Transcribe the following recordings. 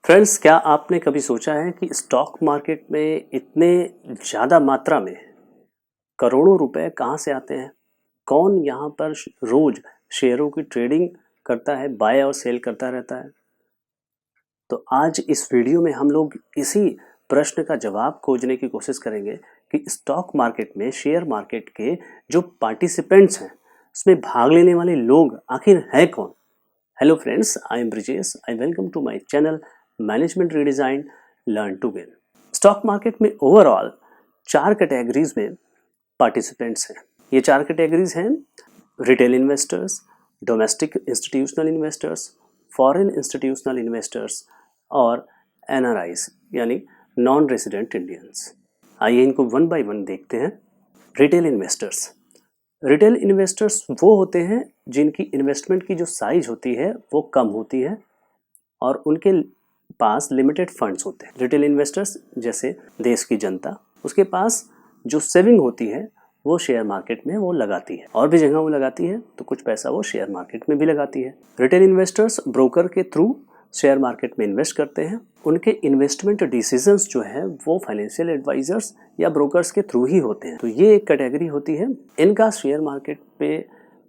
Friends, क्या आपने कभी सोचा है कि स्टॉक मार्केट में इतने ज़्यादा मात्रा में करोड़ों रुपए कहाँ से आते हैं? कौन यहाँ पर रोज शेयरों की ट्रेडिंग करता है, बाय और सेल करता रहता है? तो आज इस वीडियो में हम लोग इसी प्रश्न का जवाब खोजने की कोशिश करेंगे कि स्टॉक मार्केट में, शेयर मार्केट के जो पार्टिसिपेंट्स हैं, उसमें भाग लेने वाले लोग आखिर हैं कौन? Hello friends, I am Brijesh. I welcome to my channel management redesign learn to win. Stock market में ओवरऑल 4 कैटेगरीज में पार्टिसिपेंट्स हैं। ये 4 कैटेगरीज हैं: retail investors, domestic institutional investors, foreign institutional investors और एनआरआईज यानी नॉन रेजिडेंट इंडियंस। आइए इनको one by one देखते हैं। रिटेल इन्वेस्टर्स वो होते हैं जिनकी इन्वेस्टमेंट की जो साइज होती है वो कम होती है और उनके पास लिमिटेड फंड्स होते हैं। रिटेल इन्वेस्टर्स जैसे देश की जनता, उसके पास जो सेविंग होती है वो शेयर मार्केट में वो लगाती है, और भी जगह वो लगाती है, तो कुछ पैसा वो शेयर मार्केट में भी लगाती है। रिटेल इन्वेस्टर्स ब्रोकर के थ्रू शेयर मार्केट में इन्वेस्ट करते हैं। उनके इन्वेस्टमेंट डिसीजंस जो है वो फाइनेंशियल एडवाइजर्स या ब्रोकर्स के थ्रू ही होते हैं। तो ये एक कैटेगरी होती है। इनका शेयर मार्केट पे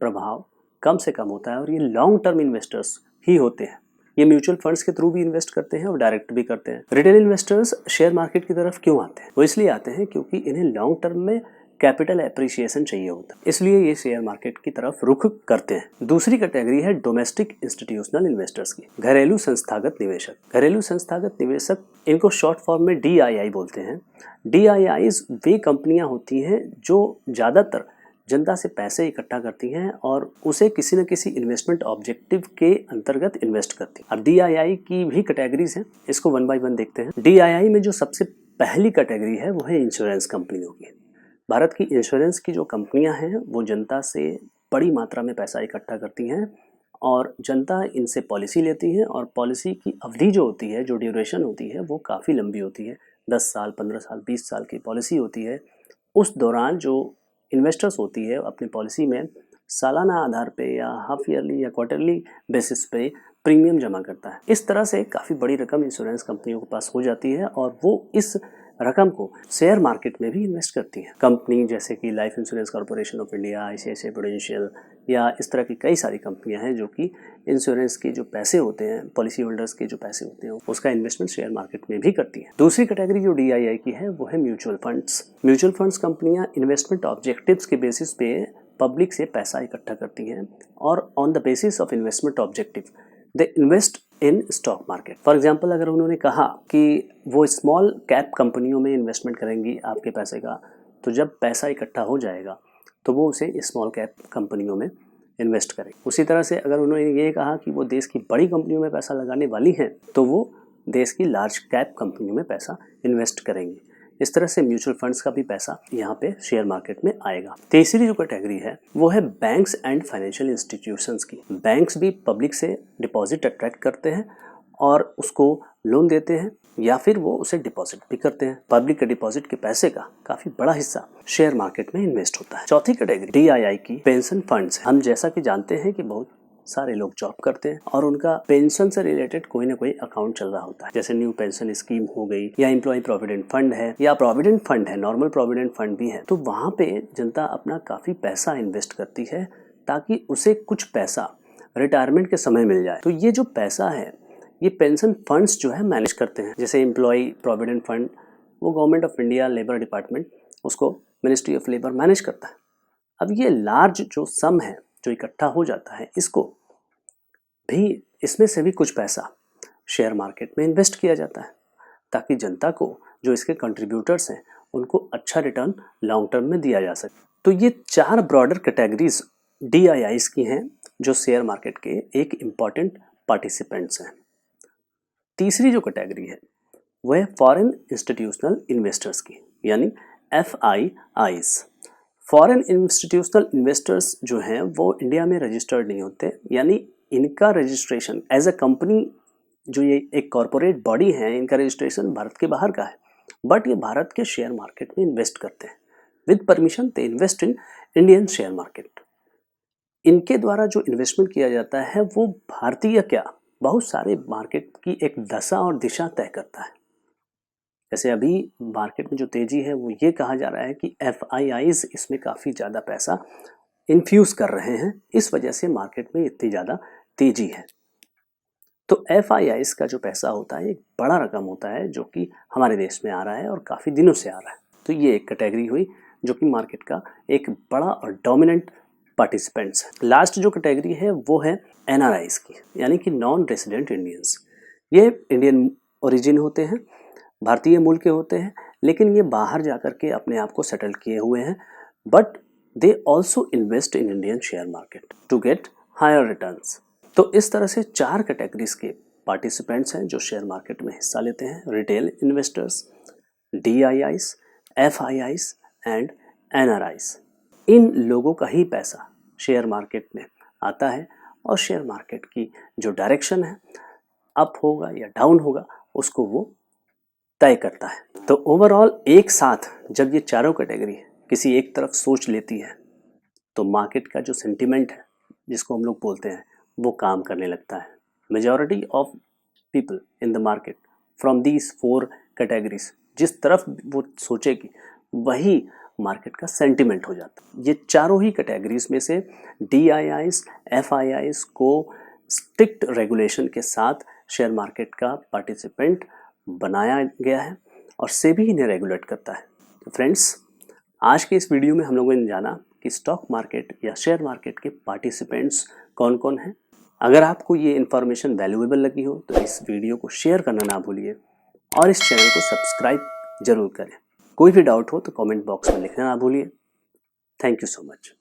प्रभाव कम से कम होता है और ये लॉन्ग टर्म इन्वेस्टर्स ही होते हैं। ये म्यूचुअल फंड्स के थ्रू भी इन्वेस्ट करते हैं और डायरेक्ट भी करते हैं। रिटेल इन्वेस्टर्स शेयर मार्केट की तरफ क्यों आते हैं? वो इसलिए आते हैं क्योंकि इन्हें लॉन्ग टर्म में कैपिटल एप्रिसिएशन चाहिए होता है, इसलिए ये शेयर मार्केट की तरफ रुख करते हैं। दूसरी कैटेगरी है डोमेस्टिक इंस्टीट्यूशनल इन्वेस्टर्स की, घरेलू संस्थागत निवेशक। घरेलू संस्थागत निवेशक, इनको शॉर्ट फॉर्म में DII बोलते हैं। DIIs वे कंपनियां होती हैं जो ज़्यादातर जनता से पैसे इकट्ठा करती हैं और उसे किसी न किसी इन्वेस्टमेंट ऑब्जेक्टिव के अंतर्गत इन्वेस्ट करती हैं। अब DII की भी कैटेगरीज हैं, इसको वन बाय वन देखते हैं। DII में जो सबसे पहली कैटेगरी है वो है इंश्योरेंस कंपनियों की। भारत की इंश्योरेंस की जो कंपनियां हैं वो जनता से बड़ी मात्रा में पैसा इकट्ठा करती हैं और जनता इनसे पॉलिसी लेती है, और पॉलिसी की अवधि जो होती है, जो ड्यूरेशन होती है, वो काफ़ी लंबी होती है। 10 साल, 15 साल, 20 साल की पॉलिसी होती है। उस दौरान जो इन्वेस्टर्स होती है अपनी पॉलिसी में सालाना आधार पे या हाफ ईयरली या क्वार्टरली बेसिस पे प्रीमियम जमा करता है। इस तरह से काफ़ी बड़ी रकम इंश्योरेंस कंपनियों के पास हो जाती है और वो इस रकम को शेयर मार्केट में भी इन्वेस्ट करती है। कंपनी जैसे कि life insurance corporation of India, ICICI prudential या इस तरह की कई सारी कंपनियां हैं जो कि इंश्योरेंस के जो पैसे होते हैं, पॉलिसी होल्डर्स के जो पैसे होते हैं, उसका इन्वेस्टमेंट शेयर मार्केट में भी करती है। दूसरी कैटेगरी जो DII की है वो है म्यूचुअल फंड्स। म्यूचुअल फंड्स कंपनियां इन्वेस्टमेंट ऑब्जेक्टिव्स के बेसिस पे पब्लिक से पैसा इकट्ठा करती हैं और on the basis of investment objective they invest in stock market. For example, अगर उन्होंने कहा कि वो स्मॉल कैप कंपनियों में इन्वेस्टमेंट करेंगी आपके पैसे का, तो जब पैसा इकट्ठा हो जाएगा तो वो उसे स्मॉल कैप कंपनियों में इन्वेस्ट करें। उसी तरह से अगर उन्होंने ये कहा कि वो देश की बड़ी कंपनियों में पैसा लगाने वाली हैं, तो वो देश की लार्ज कैप कंपनियों में पैसा इन्वेस्ट करेंगे। इस तरह से म्यूचुअल फंड्स का भी पैसा यहाँ पे शेयर मार्केट में आएगा। तीसरी जो कैटेगरी है वो है बैंक्स एंड फाइनेंशियल इंस्टीट्यूशंस की। बैंक्स भी पब्लिक से डिपॉजिट अट्रैक्ट करते हैं और उसको लोन देते हैं या फिर वो उसे डिपॉजिट भी करते हैं। पब्लिक के डिपॉजिट के पैसे का काफी बड़ा हिस्सा शेयर मार्केट में इन्वेस्ट होता है। चौथी कैटेगरी DII की पेंशन फंड्स है। हम जैसा कि जानते हैं कि बहुत सारे लोग जॉब करते हैं और उनका पेंशन से रिलेटेड कोई ना कोई अकाउंट चल रहा होता है, जैसे न्यू पेंशन स्कीम हो गई या एम्प्लॉय प्रोविडेंट फंड है या प्रोविडेंट फंड है, नॉर्मल प्रोविडेंट फंड भी है। तो वहाँ पे जनता अपना काफी पैसा इन्वेस्ट करती है ताकि उसे कुछ पैसा रिटायरमेंट के समय मिल जाए। तो ये जो पैसा है ये पेंशन फंड्स जो है मैनेज करते हैं। जैसे एम्प्लॉय प्रोविडेंट फंड वो government of India labour department, उसको मिनिस्ट्री ऑफ लेबर मैनेज करता है। अब ये लार्ज जो सम है जो इकट्ठा हो जाता है, इसको भी, इसमें से भी कुछ पैसा शेयर मार्केट में इन्वेस्ट किया जाता है ताकि जनता को, जो इसके कंट्रीब्यूटर्स हैं, उनको अच्छा रिटर्न लॉन्ग टर्म में दिया जा सके। तो ये 4 ब्रॉडर कैटेगरीज DIIs की हैं जो शेयर मार्केट के एक इम्पॉर्टेंट पार्टिसिपेंट्स हैं। तीसरी जो कैटेगरी है वो है फॉरेन इंस्टीट्यूशनल इन्वेस्टर्स की, यानी FIIs। फॉरेन इंस्टीट्यूशनल इन्वेस्टर्स जो हैं वो इंडिया में रजिस्टर्ड नहीं होते, यानी इनका रजिस्ट्रेशन एज अ कंपनी, जो ये एक कॉरपोरेट बॉडी है, इनका रजिस्ट्रेशन भारत के बाहर का है, बट ये भारत के शेयर मार्केट में इन्वेस्ट करते हैं। With permission they invest in Indian share market. इनके द्वारा जो इन्वेस्टमेंट किया जाता है वो भारतीय क्या, बहुत सारे मार्केट की एक दशा और दिशा तय करता है। जैसे अभी मार्केट में जो तेजी है वो ये कहा जा रहा है कि FIIs इसमें काफ़ी ज़्यादा पैसा इन्फ्यूज़ कर रहे हैं, इस वजह से मार्केट में इतनी ज़्यादा तेजी है। तो FIIs का जो पैसा होता है एक बड़ा रकम होता है जो कि हमारे देश में आ रहा है और काफ़ी दिनों से आ रहा है। तो ये एक कैटेगरी हुई जो कि मार्केट का एक बड़ा और डोमिनेंट पार्टिसिपेंट्स है। लास्ट जो कैटेगरी है वो है NRIs की, यानी कि नॉन रेसिडेंट इंडियंस। ये इंडियन ओरिजिन होते हैं, भारतीय मूल के होते हैं, लेकिन ये बाहर जाकर के अपने आप को सेटल किए हुए हैं, but they also invest in Indian share market to get higher returns. तो इस तरह से 4 कैटेगरीज के पार्टिसिपेंट्स हैं जो शेयर मार्केट में हिस्सा लेते हैं: retail investors, DIIs, FIIs and NRIs। इन लोगों का ही पैसा शेयर मार्केट में आता है और शेयर मार्केट की जो डायरेक्शन है, अप होगा या डाउन होगा, उसको वो तय करता है। तो ओवरऑल एक साथ जब ये चारों कैटेगरी किसी एक तरफ सोच लेती है तो मार्केट का जो सेंटिमेंट है, जिसको हम लोग बोलते हैं, वो काम करने लगता है। Majority of people in the market from these 4 categories जिस तरफ वो सोचेगी वही मार्केट का सेंटिमेंट हो जाता है। ये चारों ही कैटेगरीज में से DIIs, FIIs को स्ट्रिक्ट रेगुलेशन के साथ शेयर मार्केट का पार्टिसिपेंट बनाया गया है और सेबी इन्हें रेगुलेट करता है। तो फ्रेंड्स, आज के इस वीडियो में हम लोगों ने जाना कि स्टॉक मार्केट या शेयर मार्केट के पार्टिसिपेंट्स कौन कौन हैं। अगर आपको ये इन्फॉर्मेशन वैल्यूएबल लगी हो तो इस वीडियो को शेयर करना ना भूलिए और इस चैनल को सब्सक्राइब जरूर करें। कोई भी डाउट हो तो कमेंट बॉक्स में लिखना ना भूलिए। Thank you so much.